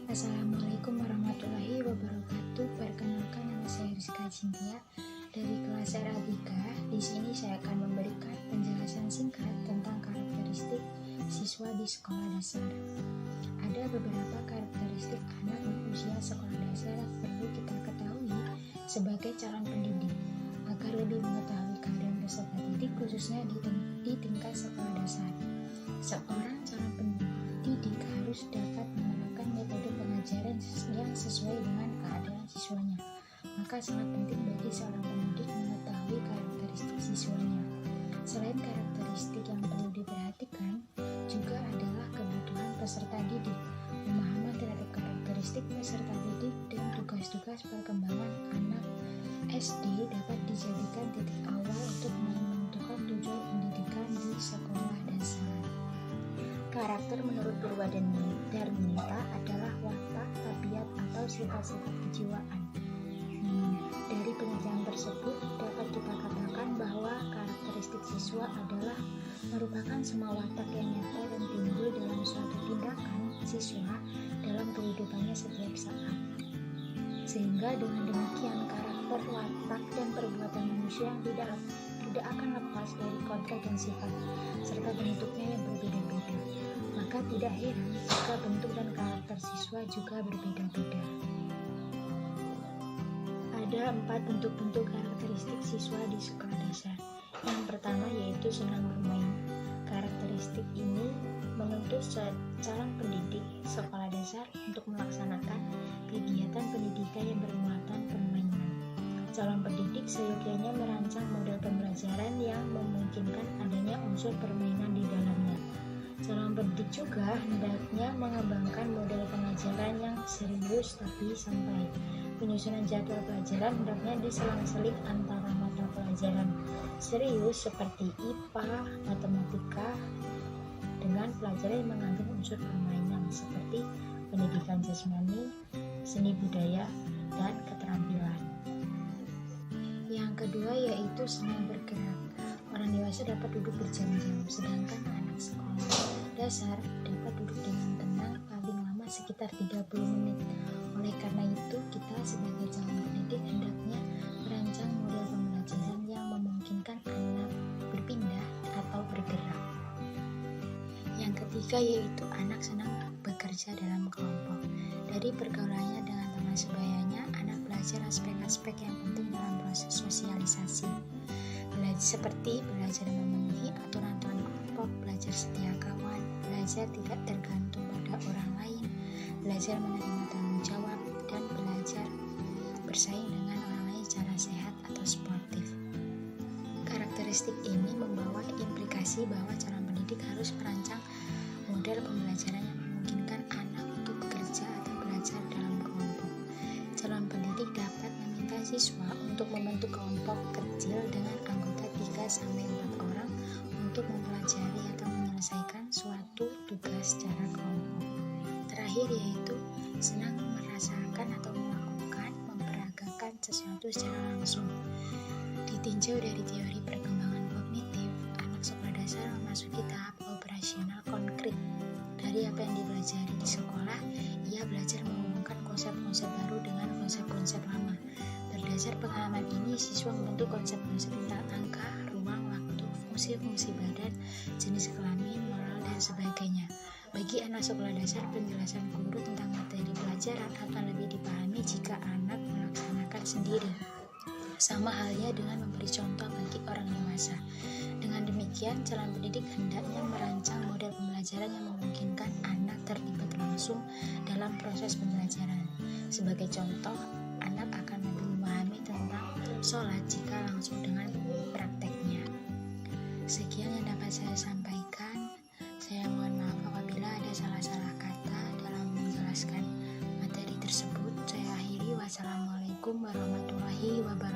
Assalamualaikum warahmatullahi wabarakatuh. Perkenalkan, nama saya Rizka Cynthia dari kelas RA3. Di sini saya akan memberikan penjelasan singkat tentang karakteristik siswa di sekolah dasar. Ada beberapa karakteristik anak di usia sekolah dasar yang perlu kita ketahui sebagai calon pendidik agar lebih mengetahui keadaan peserta didik khususnya di tingkat sekolah dasar. Seorang calon pendidik harus dapat menerapkan metode pengajaran yang sesuai dengan keadaan siswanya. Maka sangat penting bagi seorang pendidik mengetahui karakteristik siswanya. Selain karakteristik yang perlu diperhatikan, juga adalah kebutuhan peserta didik. Pemahaman terhadap karakteristik peserta didik dan tugas-tugas perkembangan anak SD dapat dijadikan titik awal untuk menentukan tujuan pendidikan di sekolah dasar. Karakter menurut Purwadarminta adalah watak, tabiat, atau sifat-sifat kejiwaan. Dari penelitian tersebut dapat kita katakan bahwa karakteristik siswa adalah merupakan semua watak yang nyata dan timbul dalam suatu tindakan siswa dalam kehidupannya setiap saat. Sehingga dengan demikian karakter, watak, dan perbuatan manusia tidak akan lepas dari kodrat dan sifat serta bentuknya yang berbeda-beda. Maka tidak heran jika bentuk dan karakter siswa juga berbeda-beda. Ada 4 bentuk-bentuk karakteristik siswa di sekolah dasar. Yang pertama yaitu senang bermain. Karakteristik ini menuntut calon pendidik sekolah dasar untuk melaksanakan kegiatan pendidikan yang bermuatan permainan. Calon pendidik seyogyanya merancang model pembelajaran yang memungkinkan adanya unsur permainan di dalamnya. Calon pendidik juga hendaknya mengembangkan model pengajaran yang serius tapi santai. Penyusunan jadwal pelajaran hendaknya diselang-seling antara mata pelajaran serius seperti IPA, matematika, dengan pelajaran yang mengandung unsur permainan seperti pendidikan jasmani, seni budaya, dan keterampilan. Yang kedua yaitu senang bergerak. Orang dewasa dapat duduk berjam-jam, sedangkan anak sekolah dasar dapat duduk dengan tenang paling lama sekitar 30 menit. Oleh karena itu, kita sebagai calon pendidik hendaknya merancang model pembelajaran yang memungkinkan anak berpindah atau bergerak. Yang ketiga yaitu anak senang bekerja dalam kelompok. Dari pergaulannya dengan teman sebayanya, anak belajar aspek-aspek yang penting dalam proses sosialisasi. Seperti belajar memenuhi aturan-aturan kelompok, belajar setia kawan, belajar tidak tergantung pada orang lain, belajar menerima tanggung jawab, dan belajar bersaing dengan orang lain secara sehat atau sportif. Karakteristik ini membawa implikasi bahwa calon pendidik harus merancang model pembelajaran yang memungkinkan anak untuk bekerja atau belajar dalam kelompok. Calon pendidik dapat meminta siswa untuk membentuk kelompok kecil dengan anggota 3-4 orang untuk mempelajari atau menyelesaikan suatu tugas secara kelompok. Terakhir yaitu senang merasakan atau melakukan, memperagakan sesuatu secara langsung. Ditinjau dari teori perkembangan kognitif, anak sekolah dasar memasuki tahap operasional konkret. Dari apa yang dipelajari di sekolah, ia belajar menghubungkan konsep-konsep baru dengan konsep-konsep lama. Berdasar pengalaman ini, siswa membentuk konsep-konsep tentang angka, ruang, waktu, fungsi-fungsi badan, jenis kelamin, moral, dan sebagainya. Bagi anak sekolah dasar, penjelasan guru tentang materi pelajaran akan lebih dipahami jika anak melaksanakan sendiri. Sama halnya dengan memberi contoh bagi orang dewasa. Dengan demikian, calon pendidik hendaknya merancang model pembelajaran yang memungkinkan anak terlibat langsung dalam proses pembelajaran. Sebagai contoh, anak akan lebih memahami tentang sholat jika langsung dengan prakteknya. Sekian yang dapat saya sampaikan. Saya mohon maaf apabila ada salah-salah kata dalam menjelaskan materi tersebut. Saya akhiri. Wassalamualaikum warahmatullahi wabarakatuh.